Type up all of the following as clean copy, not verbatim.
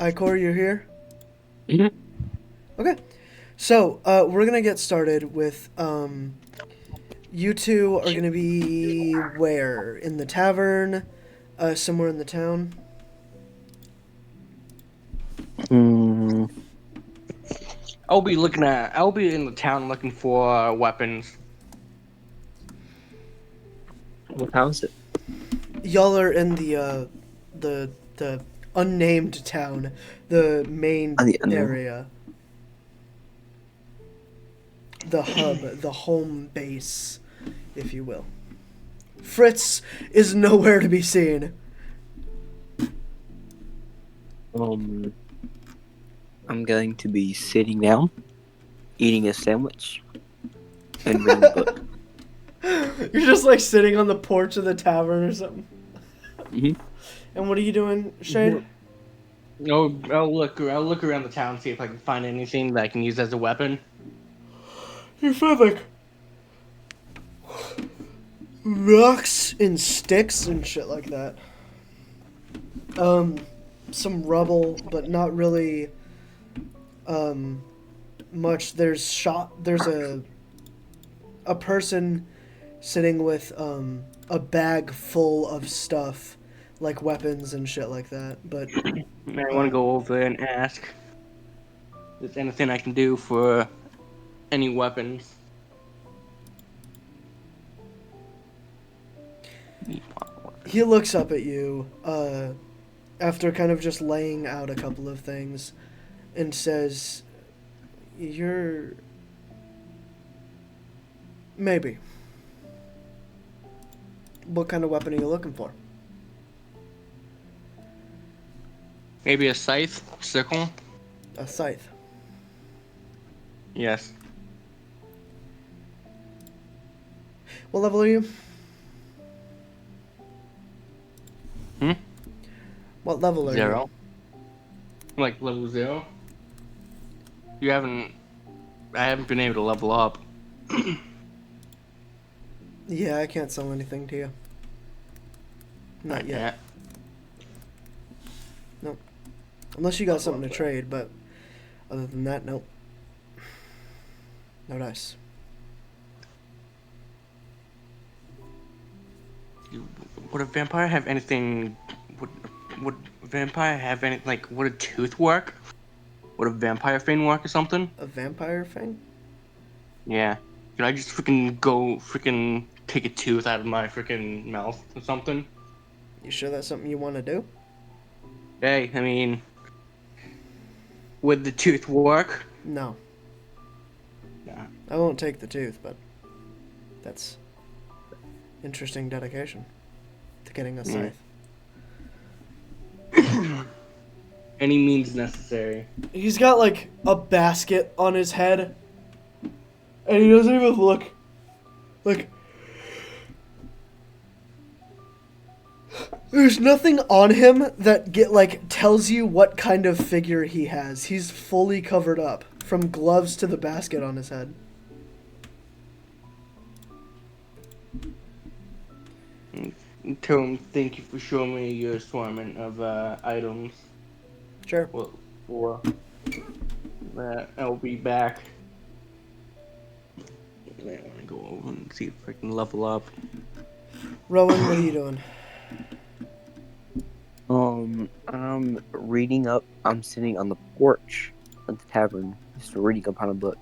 Ichor, you're here? Mhm. Okay. So, we're gonna get started with, you two are gonna be where? In the tavern? Somewhere in the town? Mm, I'll be in the town looking for weapons. what town is it? Y'all are in the unnamed town, the main On the unknown. area. The hub, the home base, if you will. Fritz is nowhere to be seen. Um, I'm going to be sitting down, eating a sandwich, and reading a book. You're just like sitting on the porch of the tavern or something. hmm And what are you doing, Shade? I'll look around the town, see if I can find anything that I can use as a weapon. You found like rocks and sticks and shit like that. Some rubble, but not really much. There's a person sitting with a bag full of stuff like weapons and shit like that. But I want to go over and ask if there's anything I can do for any weapons. he looks up at you after kind of just laying out a couple of things and says, "You're maybe. What kind of weapon are you looking for?" Maybe a scythe, sickle. A scythe. Yes, What level are you? Hmm? What level are 0. Like level 0. You haven't. I haven't been able to level up. you? Yeah, I can't sell anything to you. Not yet. Unless you got something to trade, but other than that, nope. No dice. Would a vampire have anything? Would a vampire have any like? Would a tooth work? Would a vampire thing work or something? A vampire thing? Yeah. Could I just freaking take a tooth out of my freaking mouth or something? You sure that's something you want to do? Hey, I mean, would the tooth work? No. Nah. I won't take the tooth, but that's interesting dedication to getting a scythe. Any means necessary. He's got like a basket on his head, and he doesn't even look like. There's nothing on him that tells you what kind of figure he has. He's fully covered up from gloves to the basket on his head. Tell him thank you for showing me your assortment of items. Sure. Well, for that, I'll be back. I want to go over and see if I can level up. Rowan, what are you doing? I'm reading up. I'm sitting on the porch of the tavern, just reading up on a book.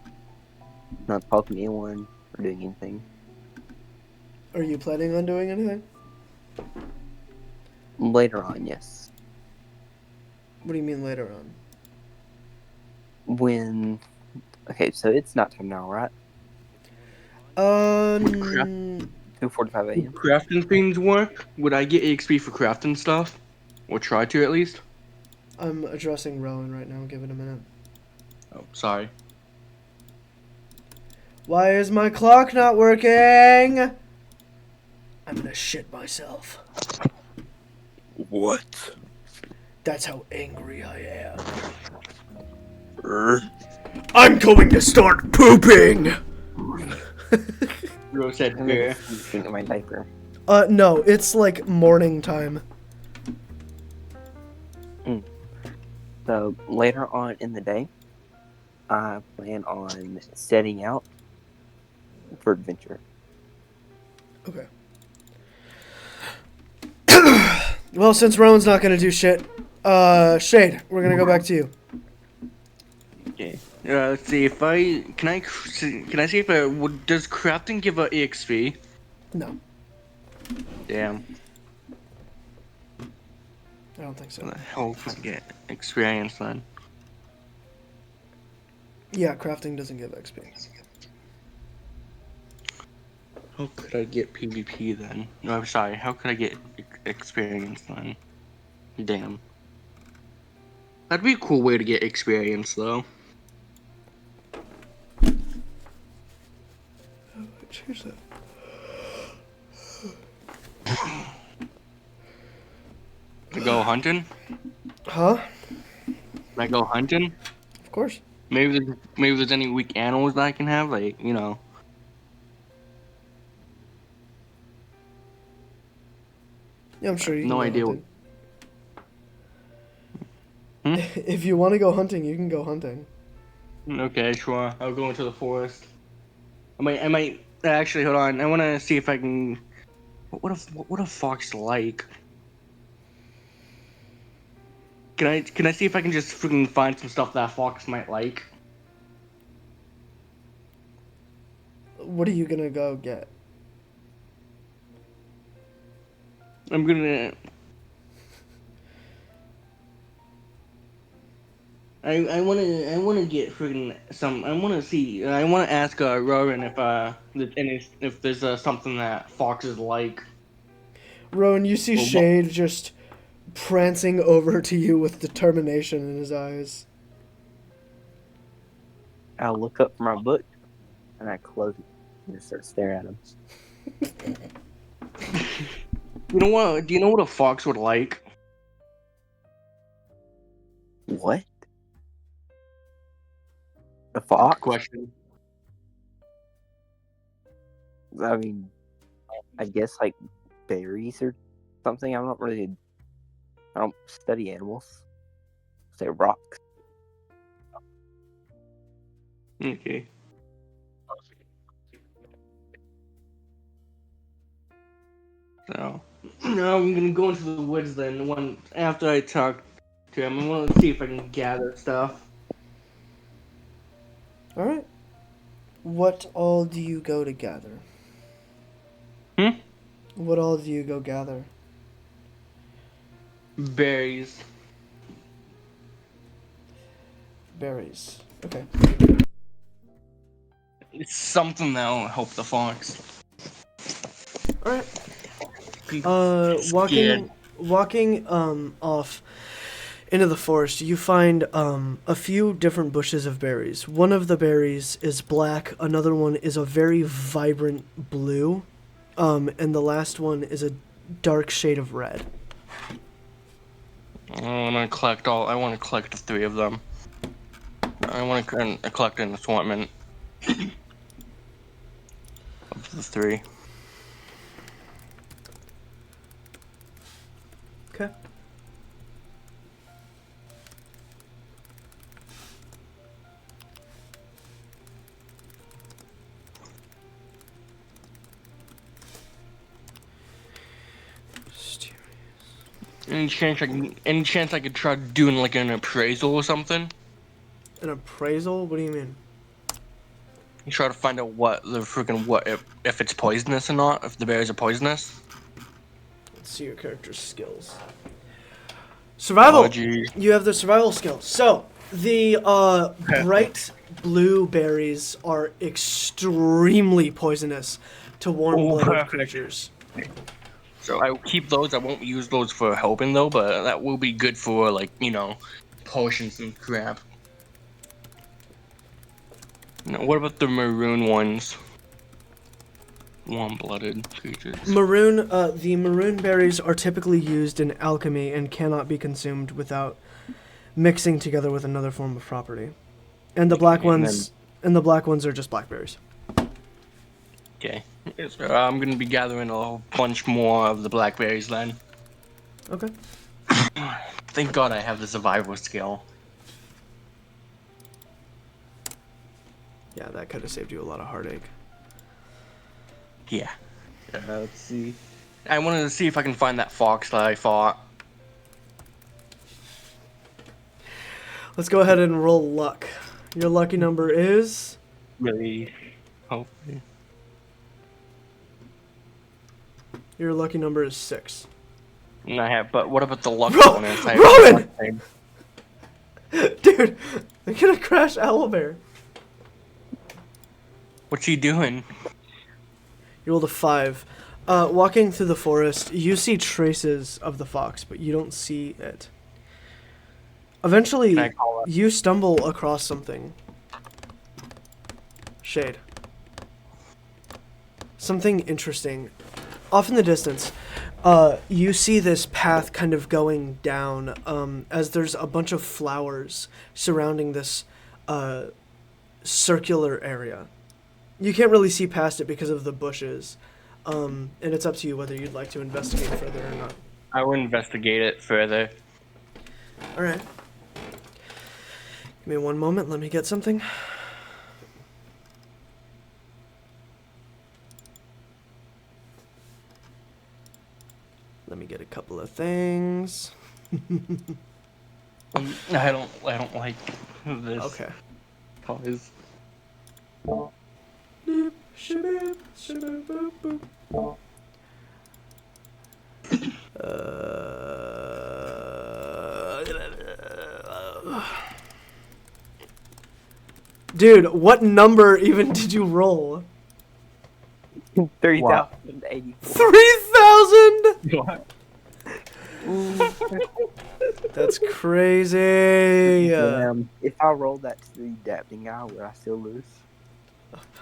Not talking to anyone or doing anything. Are you planning on doing anything? Later on, yes. What do you mean later on? Okay, so it's not time now, right? 2:45 Would a.m. crafting things work? Would I get EXP for crafting stuff? Or try to at least? I'm addressing Rowan right now. Give it a minute. Oh, sorry. Why is my clock not working? I'm gonna shit myself. What? That's how angry I am. I'm going to start pooping! Rose said I'm bear. sleeping in my diaper. No, it's like morning time. So later on in the day, I plan on setting out for adventure. Okay. Well, since Rowan's not gonna do shit, Shade, we're gonna go back to you. Okay. Let's see if can I see if does crafting give a EXP? No, Damn. I don't think so. How the hell can I get experience then? Yeah, crafting doesn't give XP. How could I get PvP then? No, I'm sorry. How could I get experience then? Damn. That'd be a cool way to get experience though. Change that. To go hunting? Huh? Can I go hunting? Of course. Maybe there's any weak animals that I can have, like, you know. Yeah, I'm sure you can No go idea. hunting. Hmm? If you want to go hunting, you can go hunting. Okay, sure. I'll go into the forest. I might actually hold on. I want to see if I can. What a fox like? Can I see if I can just freaking find some stuff that fox might like? What are you gonna go get? I'm gonna. I wanna get freaking some. I wanna see. I wanna ask Rowan if there's something that foxes like. Rowan, you see Or what? Shade just prancing over to you with determination in his eyes. I'll look up from my book and I close it and just start staring at him. You know what? Do you know what a fox would like? What? A fox? Question. I mean, I guess like berries or something. I don't study animals. Say rocks. Okay. So now I'm gonna go into the woods then. One after I talk to him, I want to see if I can gather stuff. All right. What all do you go to gather? Hmm? What all do you go gather? Berries. Berries. Okay. It's something that'll help the fox. All right. Scared. Walking off into the forest, you find a few different bushes of berries. One of the berries is black, another one is a very vibrant blue, and the last one is a dark shade of red. I want to collect the three of them. I want to collect an assortment of the three. Okay. Any chance I could try doing like an appraisal or something? An appraisal? What do you mean? You try to find out what if it's poisonous or not, if the berries are poisonous. Let's see your character's skills. Survival. Oh geez. You have the survival skill. So the bright blue berries are extremely poisonous to warm-blooded perfect. creatures. So I will keep those. I won't use those for helping though, but that will be good for like, you know, potions and crap. Now, what about the maroon ones? Warm-blooded creatures. The maroon berries are typically used in alchemy and cannot be consumed without mixing together with another form of property. And the black ones are just blackberries. Okay. So I'm gonna be gathering a whole bunch more of the blackberries then. Okay. Thank God I have the survival skill. Yeah, that could have saved you a lot of heartache. Yeah. Let's see. I wanted to see if I can find that fox that I fought. Let's go ahead and roll luck. Your lucky number is... Really? Hopefully. Your lucky number is 6. And I have, but what about the luck Ro- bonus? I have Rowan! nothing. Dude, I'm gonna crash Owlbear. What's he doing? You rolled a 5. Walking through the forest, you see traces of the fox, but you don't see it. Eventually, Can I call it? you stumble across something. Shade. Something interesting. Off in the distance, you see this path kind of going down as there's a bunch of flowers surrounding this circular area. You can't really see past it because of the bushes, and it's up to you whether you'd like to investigate further or not. I will investigate it further. All right. Give me one moment. Let me get something. Let me get a couple of things. I don't like this. Okay. Pause. Dude, what number even did you roll? 3,084. 3,000! What? That's crazy. Damn. If I rolled that to the adapting guy, would I still lose?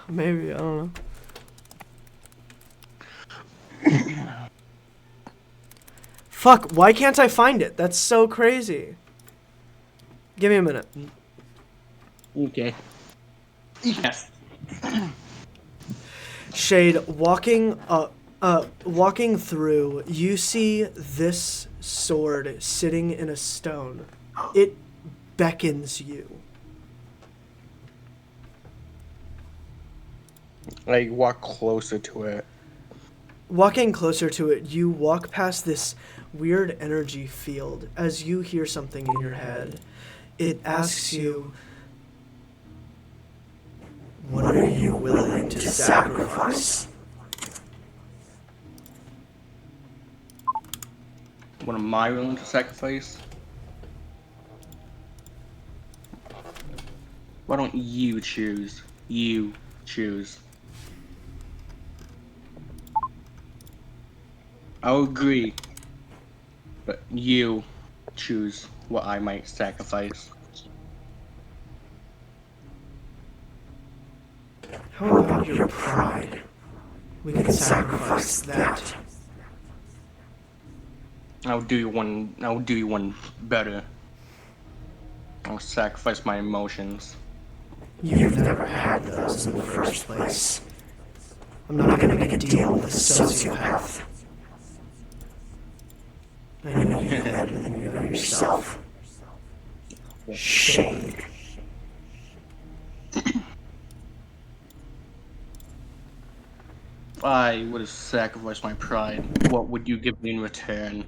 Maybe, I don't know. Fuck, why can't I find it? That's so crazy. Give me a minute. Okay. Yes. Shade, walking through, you see this sword sitting in a stone. It beckons you. Like, walk closer to it. Walking closer to it, you walk past this weird energy field as you hear something in your head. It asks you, what are you willing to sacrifice? What am I willing to sacrifice? Why don't you choose? You choose. I'll agree. But you choose what I might sacrifice. How about your pride? We can sacrifice that. I'll do you one better. I'll sacrifice my emotions. You've never had those in the first place. I'm not gonna make a deal with a sociopath. I know you better than you know yourself. Shade. If I would have sacrificed my pride, what would you give me in return?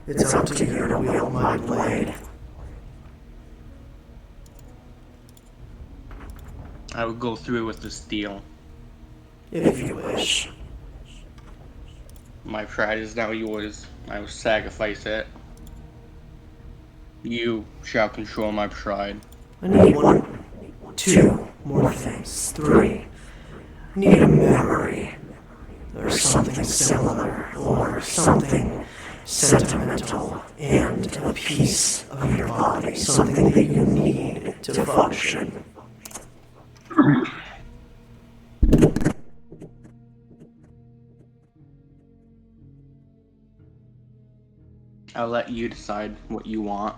It's up to you to wield my blade. I would go through with this deal. If you wish. My pride is now yours. I will sacrifice it. You shall control my pride. I need 1, 2 more things. 3. Need a memory. Or something similar. Or something sentimental. And a piece of your body. Something that you need to function. I'll let you decide what you want.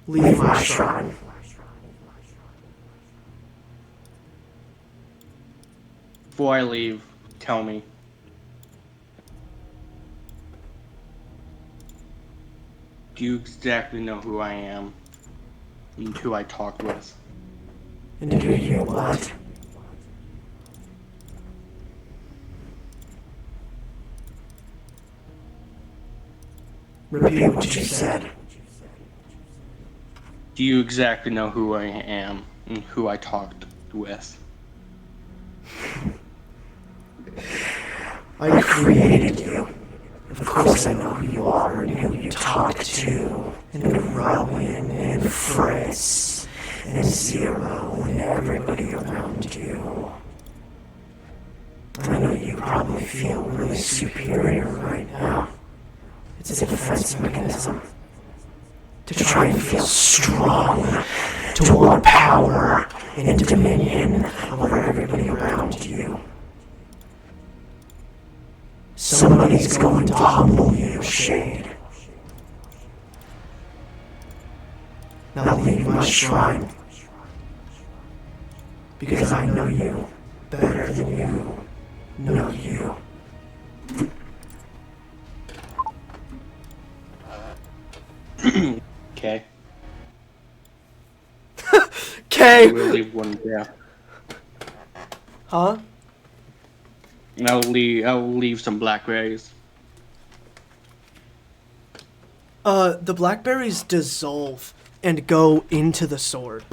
Leave my shrine. Before I leave, tell me. Do you exactly know who I am and who I talked with? And do you what? Repeat what you said. Do you exactly know who I am and who I talked with? I created you. Of course I know who you are and who you talk to. And Rowan and Fritz and Zero and everybody around you. I know you probably feel really superior right now. It's a defense mechanism. To try and feel strong. To want power and dominion over everybody around you. Somebody's going to humble you, Shade. Now leave my shrine. Because I know you better than you know you. Okay. Okay. We'll leave one there. Huh? And I'll leave some blackberries. The blackberries dissolve and go into the sword.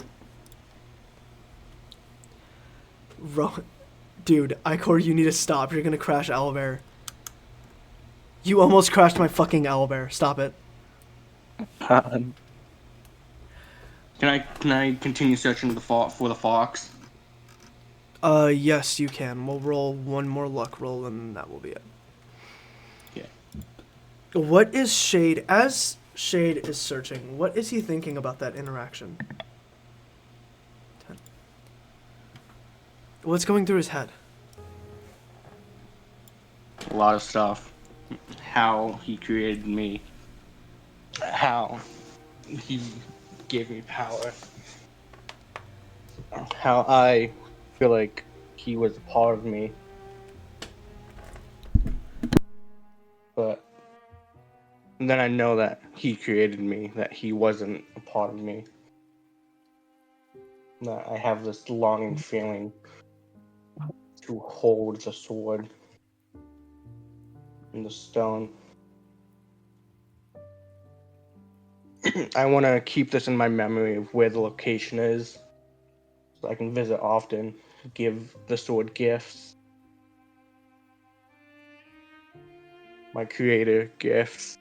Dude, Ichor, you need to stop. You're gonna crash owlbear. You almost crashed my fucking owlbear. Stop it. Um, Can I continue searching for the fox? Yes, you can. We'll roll one more luck roll and that will be it. Yeah. What is Shade, as Shade is searching, what is he thinking about that interaction? 10. What's going through his head? A lot of stuff. How he created me. How he gave me power. How I feel like he was a part of me. But then I know that he created me, that he wasn't a part of me. That I have this longing feeling to hold the sword and the stone. I want to keep this in my memory of where the location is, so I can visit often, give the sword gifts, my creator gifts.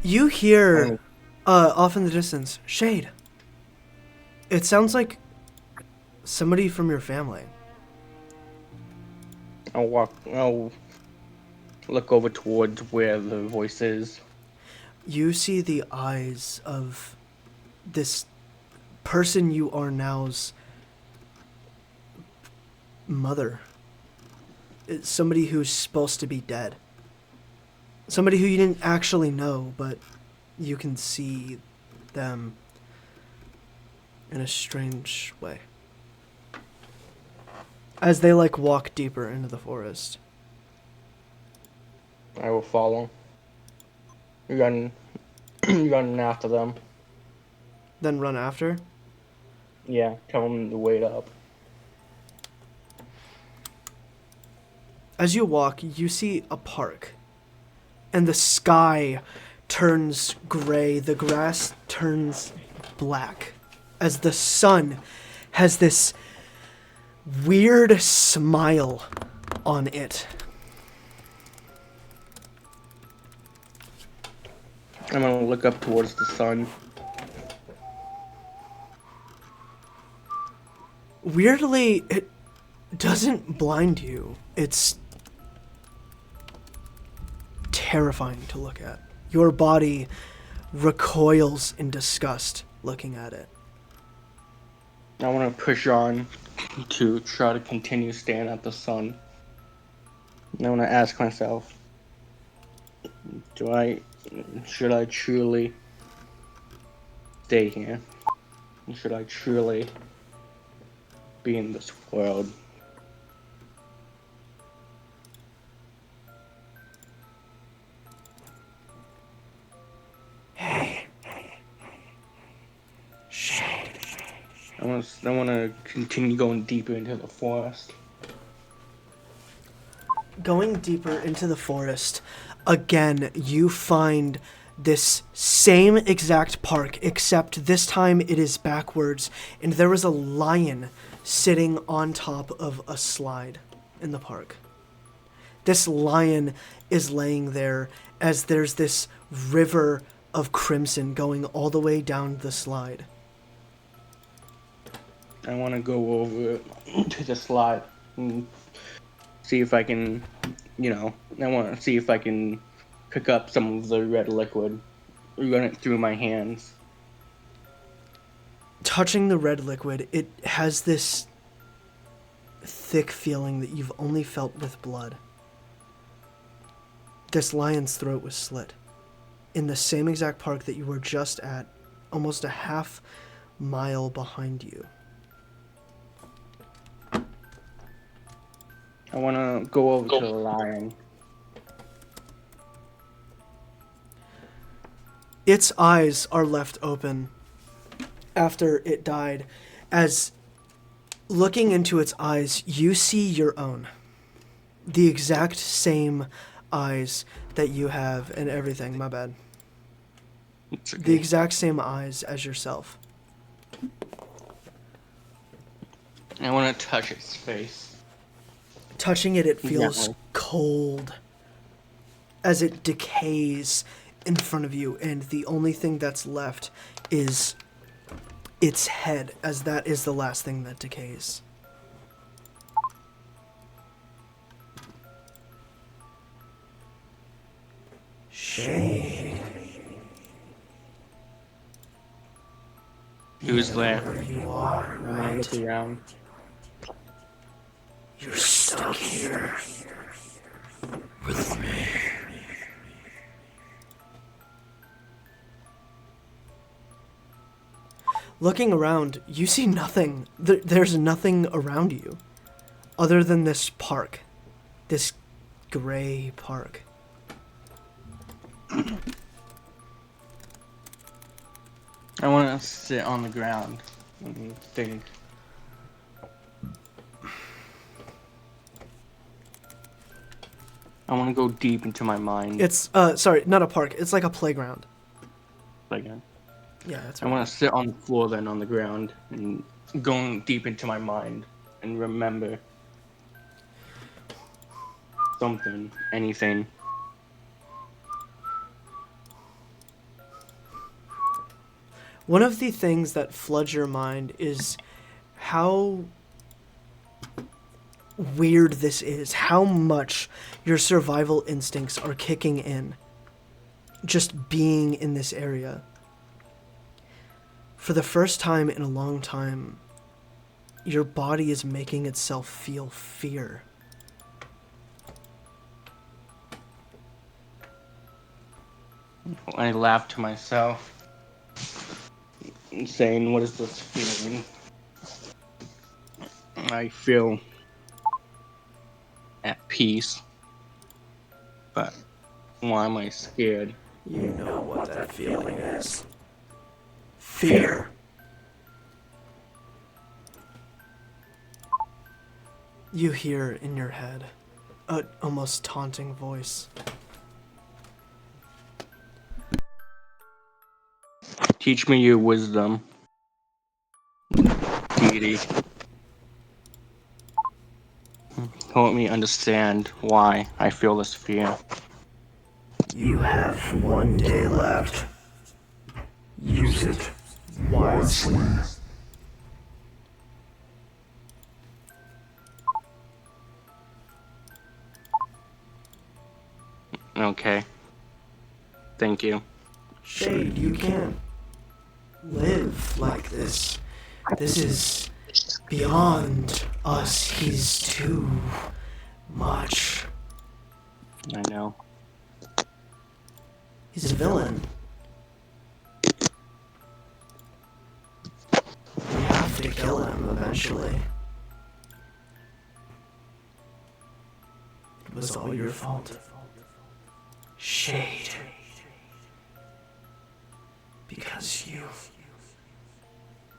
You hear, off in the distance, Shade. It sounds like somebody from your family. I'll look over towards where the voice is. You see the eyes of this person you are now's mother. It's somebody who's supposed to be dead. Somebody who you didn't actually know, but you can see them in a strange way. As they walk deeper into the forest. I will follow. Run after them. Then run after. Yeah, tell them to wait up. As you walk, you see a park. And the sky turns gray. The grass turns black. As the sun has this weird smile on it. I'm gonna look up towards the sun. Weirdly, it doesn't blind you. It's terrifying to look at. Your body recoils in disgust looking at it. I want to push on to try to continue staring at the sun. And I want to ask myself, should I truly stay here? Should I truly be in this world. I want to continue going deeper into the forest. Going deeper into the forest, again, you find this same exact park, except this time it is backwards, and there is a lion sitting on top of a slide in the park. This lion is laying there as there's this river of crimson going all the way down the slide. I want to go over to the slide and see if I can, I want to see if I can pick up some of the red liquid, run it through my hands. Touching the red liquid, it has this thick feeling that you've only felt with blood. This lion's throat was slit in the same exact park that you were just at, almost a half mile behind you. I want to go over to the lion. Its eyes are left open after it died. As looking into its eyes, you see your own. The exact same eyes that you have and everything. My bad. It's okay. The exact same eyes as yourself. I want to touch its face. Touching it, it feels Exactly. cold as it decays in front of you, and the only thing that's left is its head, as that is the last thing that decays. Shade. Who's there? Where you are, I want right? to look around. You're stuck here with me. Looking around, you see nothing. There's nothing around you other than this park. This gray park. I want to sit on the ground and think. I want to go deep into my mind. It's, sorry, not a park. It's like a playground. Again. Yeah, that's I right. want to sit on the floor then on the ground and go deep into my mind and remember something, anything. One of the things that floods your mind is how weird this is, how much your survival instincts are kicking in just being in this area. For the first time in a long time, your body is making itself feel fear. I laugh to myself, saying, "What is this feeling?" I feel at peace, but why am I scared? You know what that feeling is. Fear. You hear in your head a almost taunting voice. Teach me your wisdom, deity. Help me understand why I feel this fear. You have one day left. Use it wisely. Okay. Thank you. Shade, you can't live like this. This is beyond us. He's too much. I know. He's a villain. We have to kill him eventually. was all your fault. Shade. Because you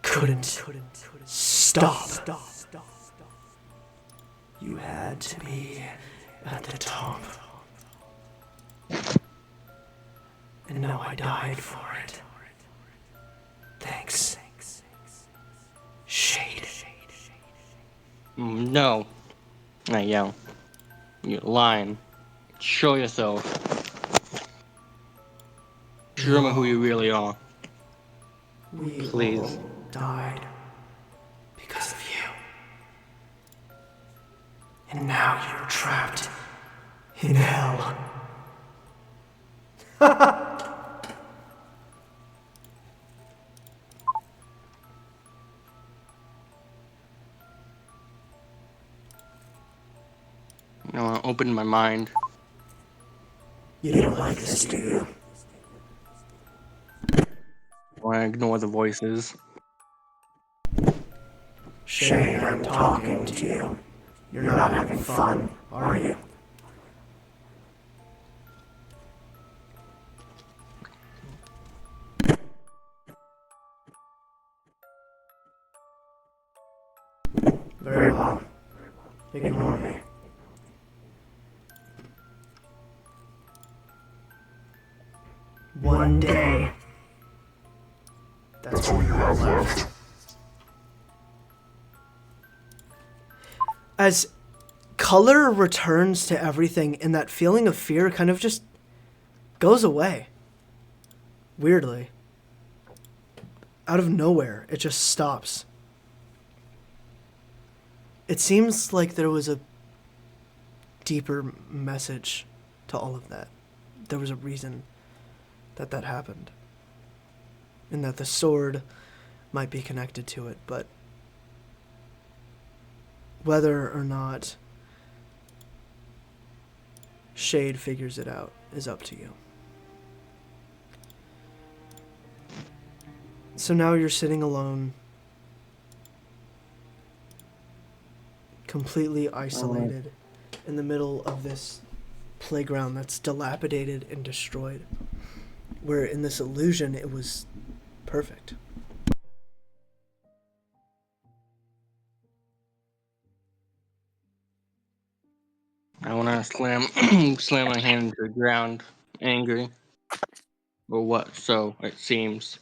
couldn't stop. You had to be at the top. And now I died for it. Thanks. Shade. No. I yell. You're lying. Show yourself. Show me who you really are. We Please. all died because of you. And now you're trapped in hell. I want to open my mind. You don't like this, do you? I want to ignore the voices. Shane, I'm talking to you. You're not having fun, are you? Very well. Ignore me. One day. That's all you have left. As color returns to everything and that feeling of fear kind of just goes away. Weirdly. Out of nowhere, it just stops. It seems like there was a deeper message to all of that. There was a reason that that happened. And that the sword might be connected to it, but whether or not Shade figures it out is up to you. So now you're sitting alone, completely isolated in the middle of this playground that's dilapidated and destroyed, where in this illusion it was perfect. I want to slam my hand into the ground, angry. Or what, so it seems.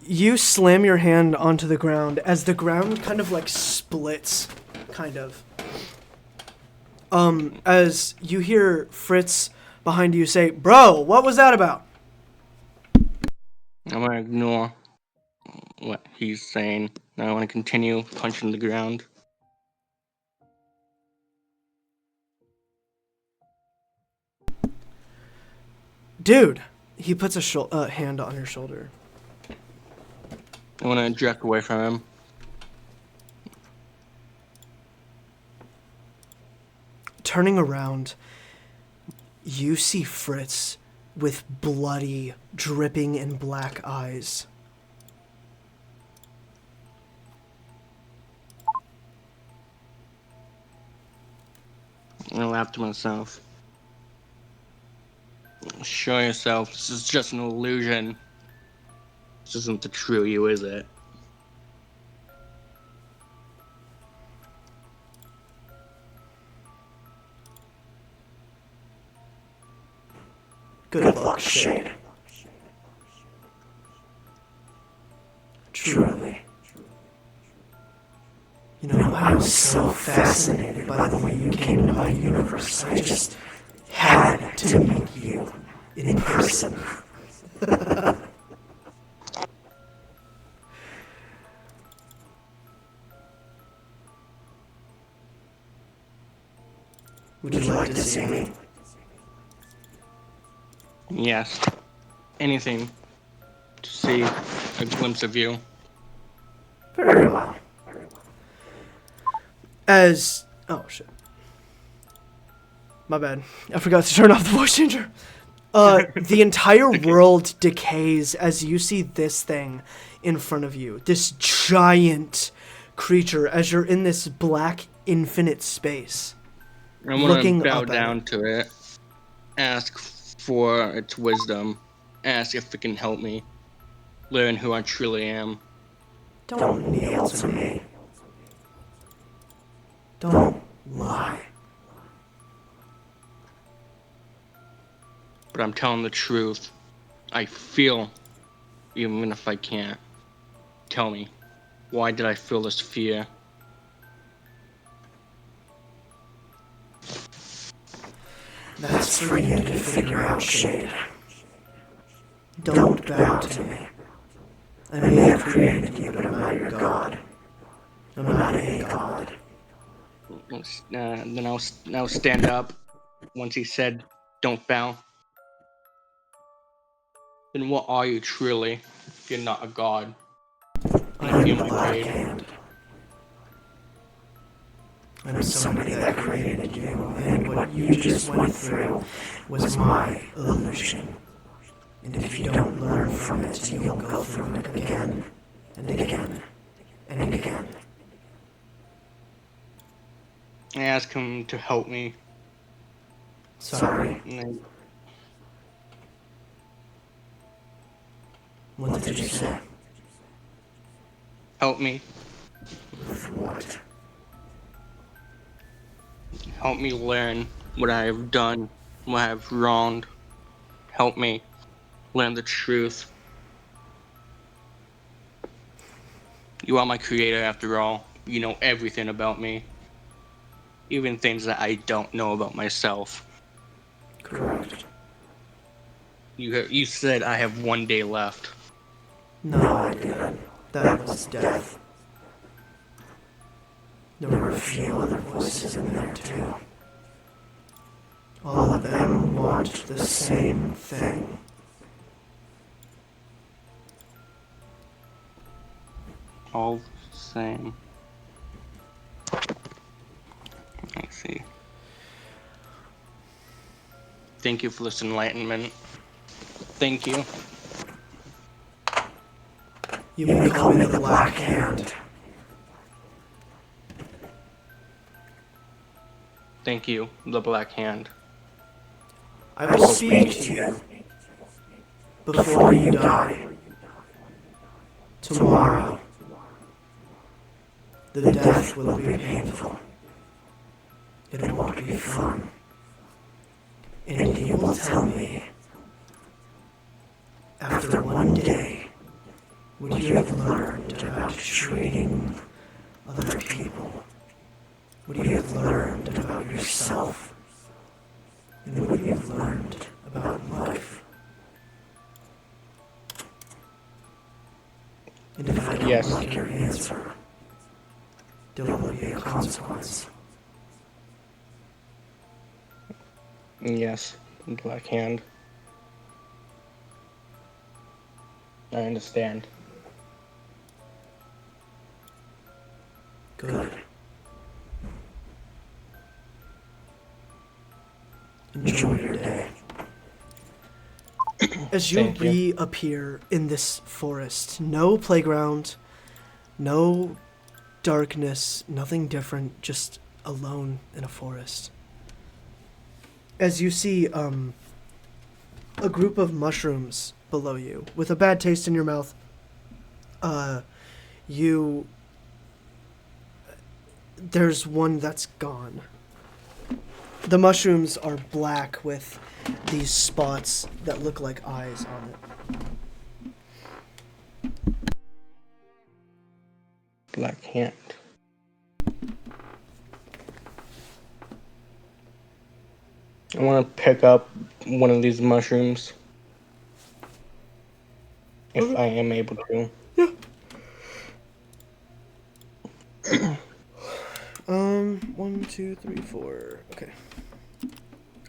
You slam your hand onto the ground as the ground kind of like splits, kind of. As you hear Fritz behind you say, "Bro, what was that about?" I'm gonna ignore what he's saying. I want to continue punching the ground. Dude, he puts a hand on your shoulder. I want to jerk away from him. Turning around, you see Fritz with bloody, dripping and black eyes. I laugh to myself. Show yourself. This is just an illusion. This isn't the true you, is it? Good luck, Shade. Truly. You know, I was so fascinated by the way you came into my universe. I just had to meet you in person. Would you like to see me? Yes. Anything to see a glimpse of you. Very well. As... Oh, shit. My bad. I forgot to turn off the voice changer. The entire world decays as you see this thing in front of you. This giant creature as you're in this black infinite space. I want Looking to bow up at down it. to it, ask for its wisdom, ask if it can help me learn who I truly am. Don't kneel to me. Don't lie. But I'm telling the truth. I feel, even if I can't. Tell me, why did I feel this fear? That's for you to figure out, Shade. Don't bow to me. I may have created you, but I'm not your god. I'm not a god. Then I'll stand up. Once he said, "Don't bow." Then what are you truly? If you're not a god, I not am the human Black grade. Hand. I'm somebody that created you, and what you just went through was my illusion. And if you don't learn from it, you'll go through it again, and again, and again. I asked him to help me. Sorry, And what did you say? help me. For what? Help me learn what I have done, what I have wronged. Help me learn the truth. You are my creator after all. You know everything about me. Even things that I don't know about myself. Correct. You said I have 1 day left. No, I didn't. That was death. There were a few other voices in there, too. All of them want the same thing. All the same. I see. Thank you for this enlightenment. Thank you. You may call me the Black Hand. Thank you, the Black Hand. I will speak to you before you die. Tomorrow, the death will be painful. It won't be fun. And you will tell me, after 1 day, what you have learned about treating other people, what you have learned about yourself, and what you have learned about life. And if I don't Yes. like your answer, there will be a consequence. Yes, Black Hand. I understand. Good. Enjoy your day. As you Thank you. reappear in this forest, no playground, no darkness, nothing different, just alone in a forest. As you see a group of mushrooms below you with a bad taste in your mouth, there's one that's gone. The mushrooms are black with these spots that look like eyes on it. Black Hand. I want to pick up one of these mushrooms. If I am able to. Yeah. 1, 2, 3, 4. Okay.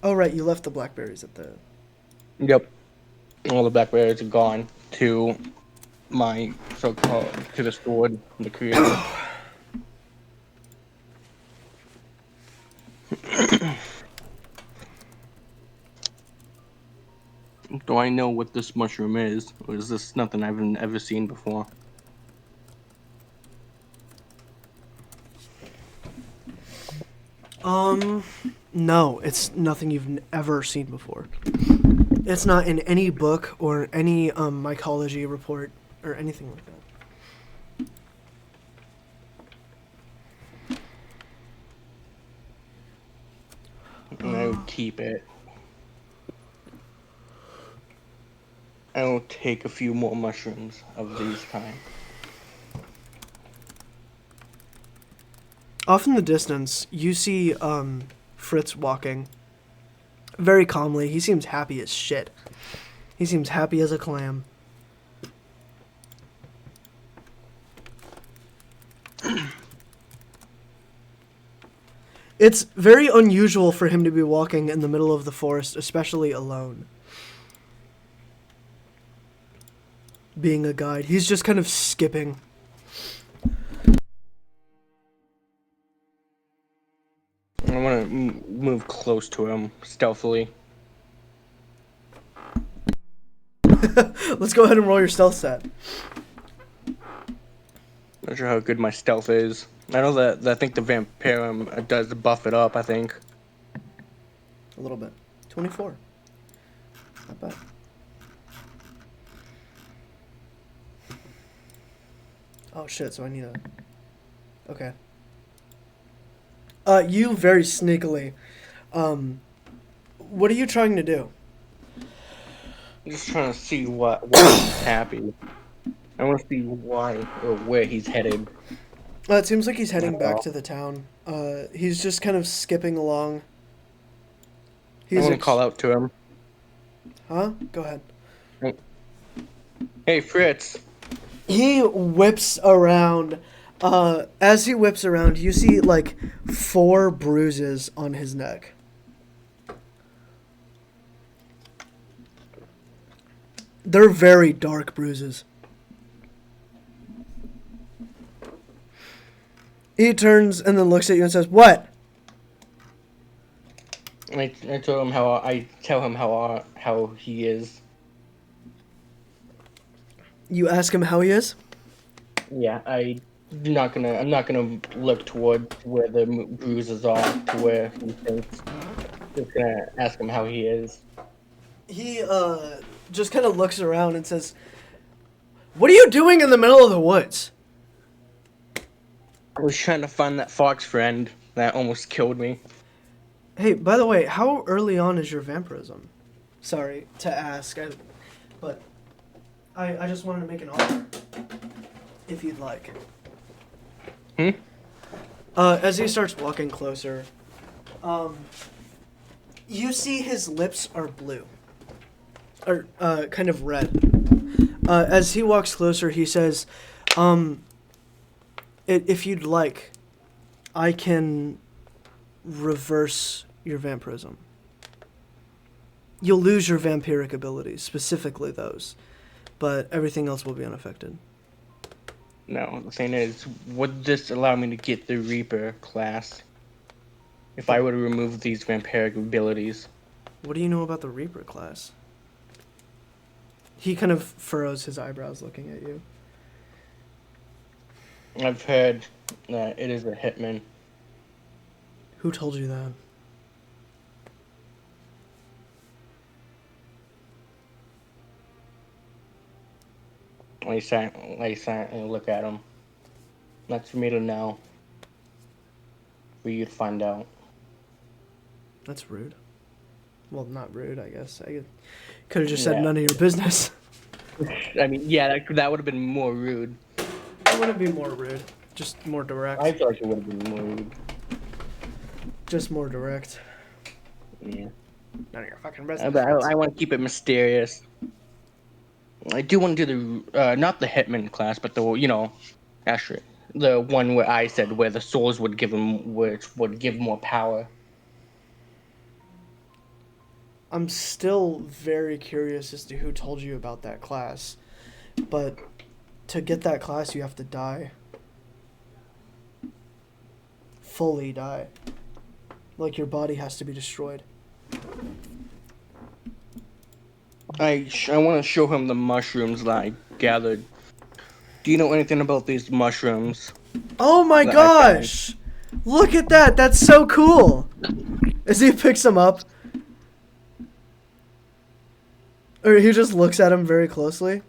Oh, right, you left the blackberries at the... Yep. All the blackberries are gone to my so-called, to the sword, the creator. Do I know what this mushroom is? Or is this nothing I've ever seen before? No, it's nothing you've ever seen before. It's not in any book or any mycology report or anything like that. And I would keep it. I will take a few more mushrooms of these kind. Off in the distance, you see Fritz walking very calmly. He seems happy as shit. He seems happy as a clam. It's very unusual for him to be walking in the middle of the forest, especially alone. Being a guide, he's just kind of skipping. I want to move close to him stealthily. Let's go ahead and roll your stealth stat. Not sure how good my stealth is. I know that I think the Vampirum does buff it up, I think. A little bit. 24. Not bad. Oh shit, so I need a... Okay. You very sneakily. What are you trying to do? I'm just trying to see why he's happy. I want to see why or where he's headed. It seems like he's heading back to the town. He's just kind of skipping along. I want to call out to him. Huh? Go ahead. Hey, Fritz. He whips around. As he whips around, you see like 4 bruises on his neck. They're very dark bruises. He turns and then looks at you and says, "What?" I told him I tell him how he is. You ask him how he is? Yeah, I'm not gonna look toward where the bruises are to where he thinks. Just gonna ask him how he is. He just kind of looks around and says, "What are you doing in the middle of the woods?" I was trying to find that fox friend that almost killed me. Hey, by the way, how early on is your vampirism? Sorry to ask, but I just wanted to make an offer, if you'd like. As he starts walking closer, you see his lips are blue, or kind of red. As he walks closer, he says, if you'd like, I can reverse your vampirism. You'll lose your vampiric abilities, specifically those, but everything else will be unaffected. No, the thing is, would this allow me to get the Reaper class if I were to remove these vampiric abilities? What do you know about the Reaper class? He kind of furrows his eyebrows looking at you. I've heard that it is a hitman. Who told you that? I sat and look at him. That's for me to know. For you to find out. That's rude. Well, not rude, I guess. I could have just said Yeah. none of your business. I mean, yeah, that would have been more rude. It wouldn't be more rude. Just more direct. I feel like it would have been more rude. Just more direct. Yeah. None of your fucking business. But I want to keep it mysterious. I do want to do the not the hitman class, but actually the one where I said where the souls would give him, which would give more power. I'm still very curious as to who told you about that class. But to get that class, you have to die. Fully die. Like your body has to be destroyed. I want to show him the mushrooms that I gathered. Do you know anything about these mushrooms? Oh my that I gosh! Look at that. That's so cool. As he picks them up. Or he just looks at him very closely.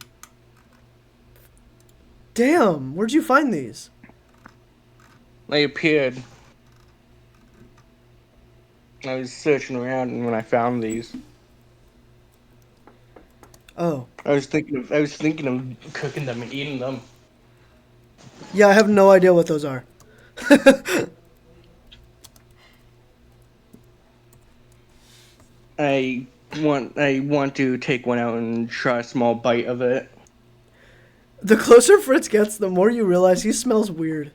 Damn, where'd you find these? They appeared. I was searching around, and when I found these, Oh. I was thinking of cooking them and eating them. Yeah, I have no idea what those are. I want to take one out and try a small bite of it. The closer Fritz gets, the more you realize he smells weird.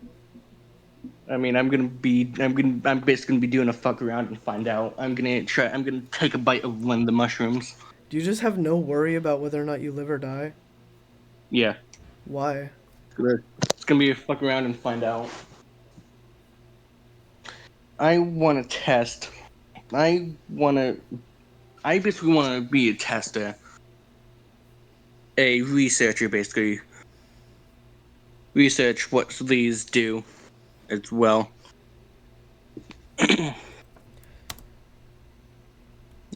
I mean, I'm basically gonna be doing a fuck around and find out. I'm gonna take a bite of one of the mushrooms. Do you just have no worry about whether or not you live or die? Yeah. Why? It's gonna be a fuck around and find out. I want to test. I basically want to be a tester. A researcher, basically. Research what these do as well.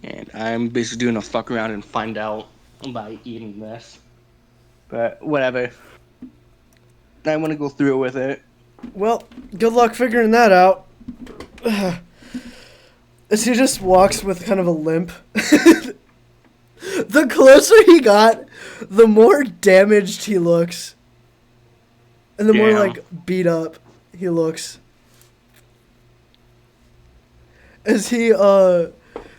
And I'm basically doing a fuck around and find out by eating this. But whatever. I want to go through with it. Well, good luck figuring that out. As he just walks with kind of a limp. The closer he got, the more damaged he looks. And the more, like, beat up he looks. As he,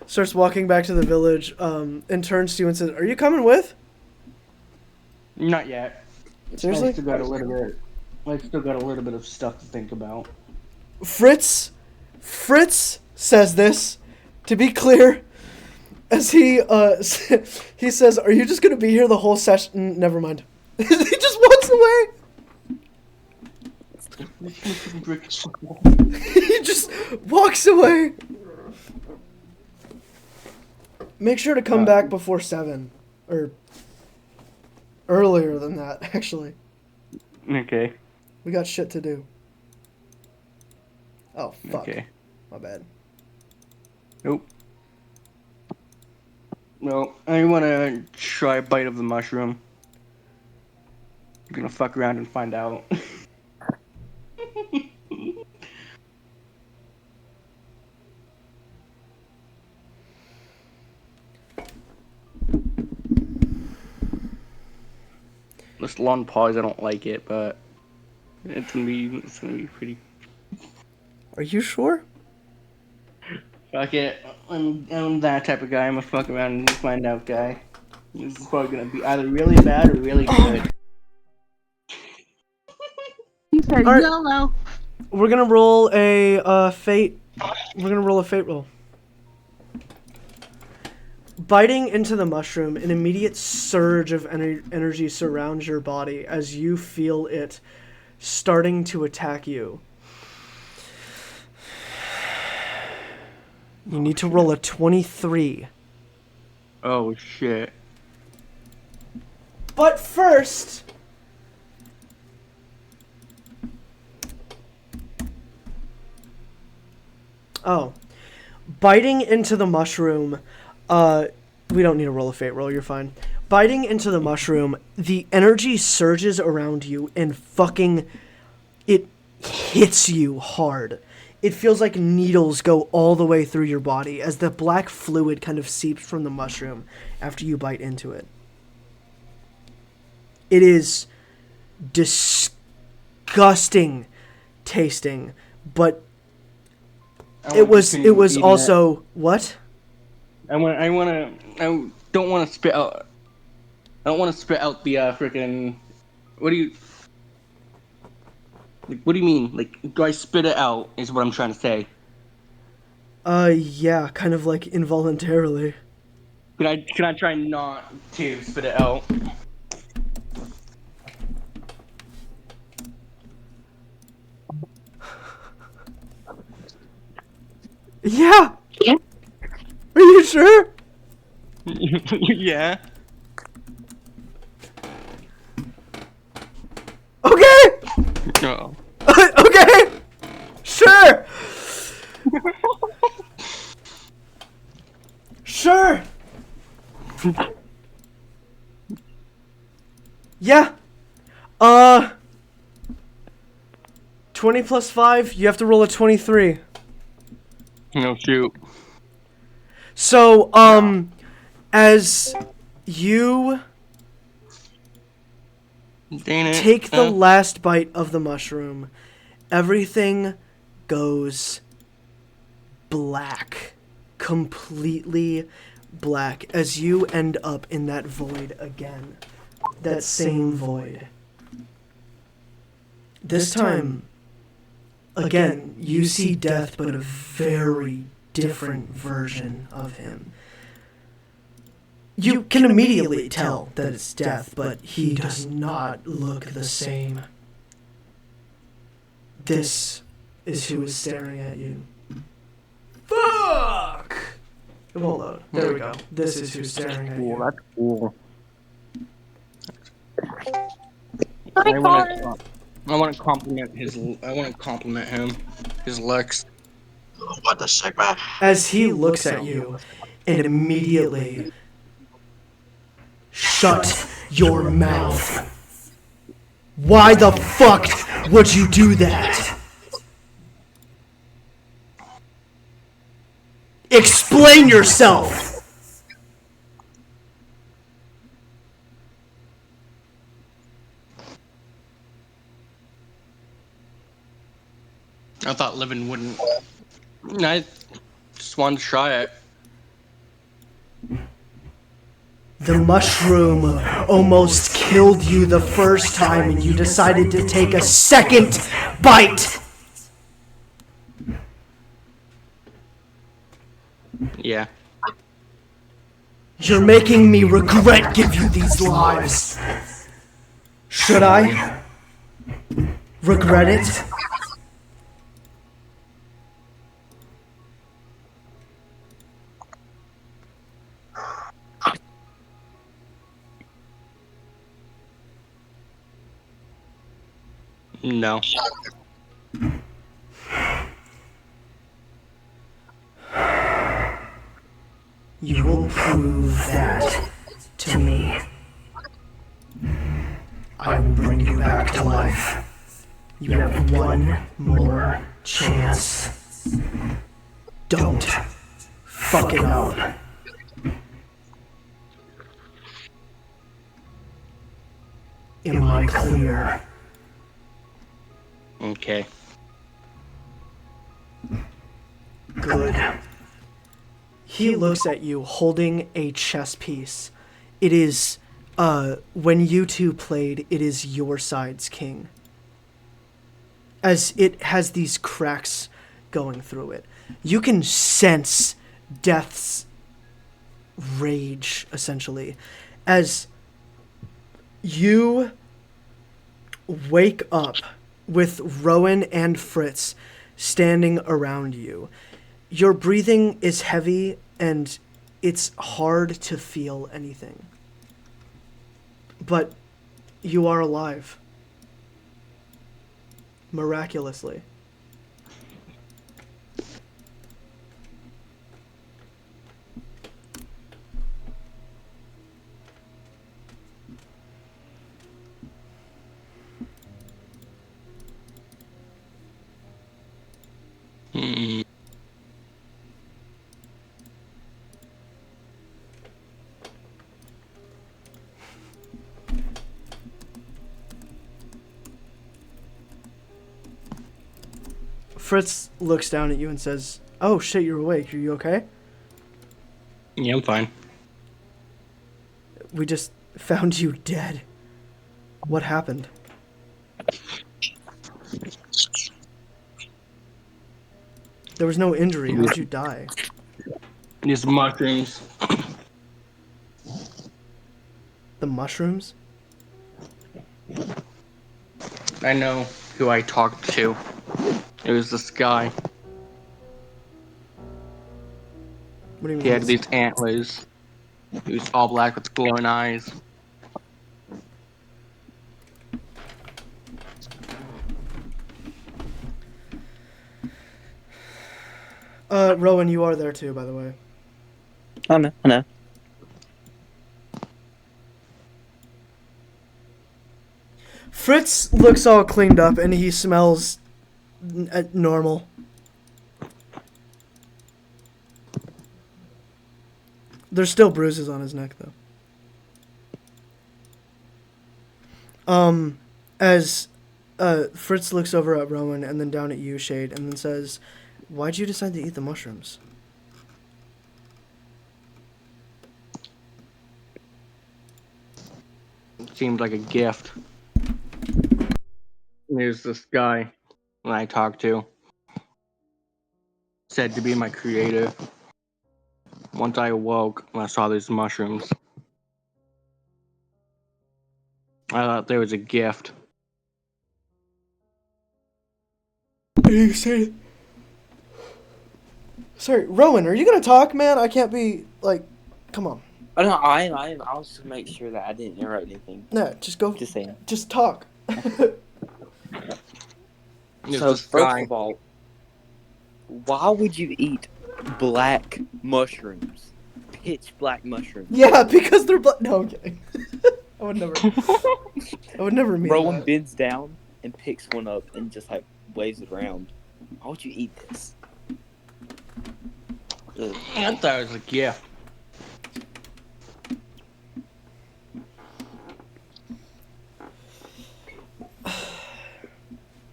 starts walking back to the village, and turns to you and says, "Are you coming with?" Not yet. Seriously? I still got a little bit of stuff to think about. Fritz says this, to be clear, as he says, "Are you just gonna be here the whole session?" Never mind. He just walks away. He just walks away. Make sure to come back before 7. Or earlier than that, actually. Okay. We got shit to do. Oh, fuck. Okay. My bad. Nope. Well, I want to try a bite of the mushroom. I'm gonna fuck around and find out. This long pause, I don't like it, but it's gonna be pretty. Are you sure? Fuck it. I'm that type of guy. I'm a fuck around and find out guy. This is probably gonna be either really bad or really good. He said Alright. YOLO. We're gonna roll a fate. We're gonna roll a fate roll. Biting into the mushroom, an immediate surge of energy surrounds your body as you feel it starting to attack you. You need to roll a 23. Oh shit. But first... Oh. Biting into the mushroom, we don't need to roll a fate roll, you're fine. Biting into the mushroom, the energy surges around you and fucking... It hits you hard. It feels like needles go all the way through your body as the black fluid kind of seeps from the mushroom after you bite into it. It is disgusting tasting, but it was also what? I don't want to spit out. I don't want to spit out the freaking. What do you? Like, what do you mean? Like, do I spit it out? Is what I'm trying to say. Yeah, kind of like involuntarily. Can I try not to spit it out? Yeah. Yeah. Are you sure? Yeah. Okay. No. Okay. Sure. Yeah. 20 plus 5, you have to roll a 23. No, shoot. So, as you Dang it. take the last bite of the mushroom, everything goes black. Completely black as you end up in that void again. That same void. This time, again, you see death, but a very different version of him. You can immediately tell that it's death, but he does not look the same. This is who is staring at you. Fuck! It won't load. There we go. This is who's staring at you. That's cool. I want to compliment him. His looks. What the Sigma? As he looks at you and immediately shut your mouth. Why the fuck would you do that? Explain yourself! I thought living wouldn't. I just wanted to try it. The mushroom almost killed you the first time and you decided to take a second bite! Yeah. You're making me regret give you these lives. Should I regret it? No. You will prove that to me. I will bring you back to life. You have one more chance. Don't fuck it up. Am I clear? Okay. Good. He looks at you holding a chess piece. It is, when you two played, it is your side's king. As it has these cracks going through it. You can sense Death's rage, essentially. As you wake up with Rowan and Fritz standing around you. Your breathing is heavy and it's hard to feel anything. But you are alive. Miraculously. Fritz looks down at you and says, "Oh shit, you're awake. Are you okay?" Yeah, I'm fine. We just found you dead. What happened? There was no injury. How'd you die? These mushrooms. The mushrooms? I know who I talked to. It was this guy. What do you mean? He had these antlers. He was all black with glowing eyes. Rowan, you are there too, by the way. I know. Fritz looks all cleaned up and he smells normal. There's still bruises on his neck though. As Fritz looks over at Rowan and then down at you, Shade, and then says, "Why'd you decide to eat the mushrooms?" It seemed like a gift. There's this guy that I talked to. Said to be my creator. Once I awoke and I saw these mushrooms, I thought there was a gift. You say, sorry, Rowan, are you gonna talk, man? I can't be like, come on. Oh, no, I'll just make sure that I didn't interrupt anything. No, just go. Just saying. Just talk. So first of all, why would you eat black mushrooms? Pitch black mushrooms. Yeah, because they're black. No, I'm kidding. I would never. I would never mean Rowan that. bends down and picks one up and just like waves it around. Why would you eat this? Ugh. I thought it was a gift.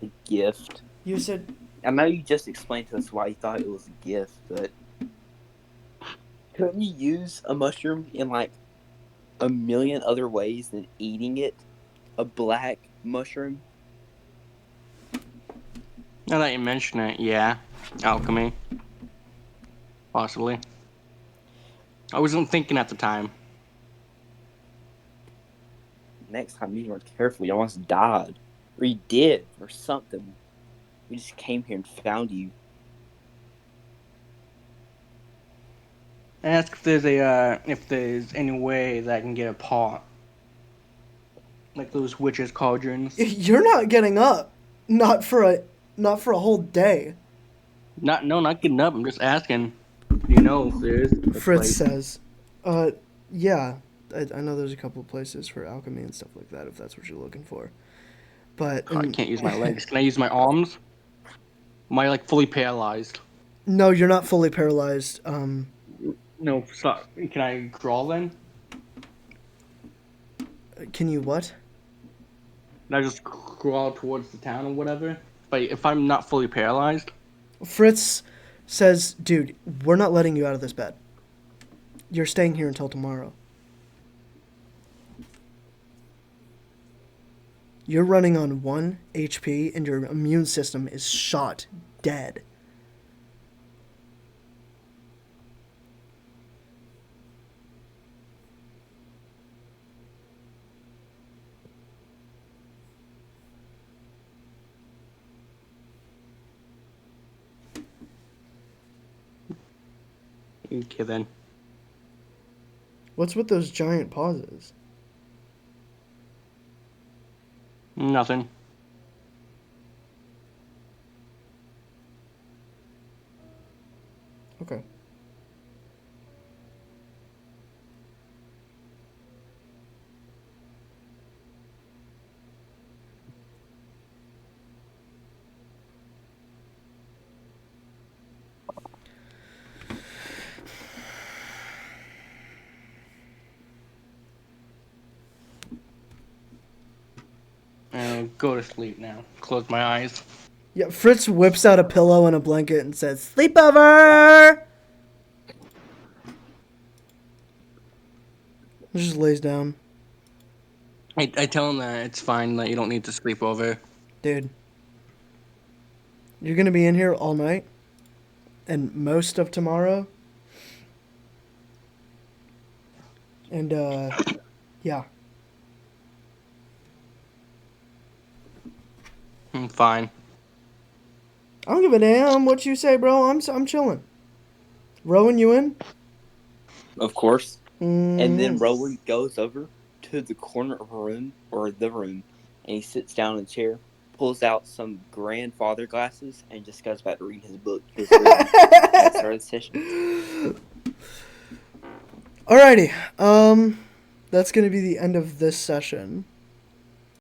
A gift. You said I know you just explained to us why you thought it was a gift, but couldn't you use a mushroom in like a million other ways than eating it? A black mushroom? Now that you mention it, yeah. Alchemy. Possibly. I wasn't thinking at the time. Next time you weren't careful, you almost died. Or you did, or something. We just came here and found you. Ask if there's any way that I can get a pot. Like those witches' cauldrons. you're not getting up. Not for a whole day. Not getting up. I'm just asking. You know if there's a Fritz place. says, yeah. I know there's a couple of places for alchemy and stuff like that if that's what you're looking for. But I can't use my legs. Can I use my arms? Am I like fully paralyzed? No, you're not fully paralyzed. No. Can I crawl then? Can you what? Can I just crawl towards the town or whatever? If I'm not fully paralyzed? Fritz says, dude, we're not letting you out of this bed. You're staying here until tomorrow. You're running on 1 HP and your immune system is shot dead. Okay then. What's with those giant pauses? Nothing. Okay. Go to sleep now. Close my eyes. Yeah, Fritz whips out a pillow and a blanket and says, "Sleepover!" He just lays down. I tell him that it's fine, that you don't need to sleep over. Dude, you're gonna be in here all night and most of tomorrow. And, yeah. Fine. I don't give a damn what you say, bro. I'm chilling. Rowan, you in? Of course. And then Mm. Rowan goes over to the corner of a room, or the room, and he sits down in a chair, pulls out some grandfather glasses, and just goes back to reading his book. Let's start the session. Alrighty. That's gonna be the end of this session.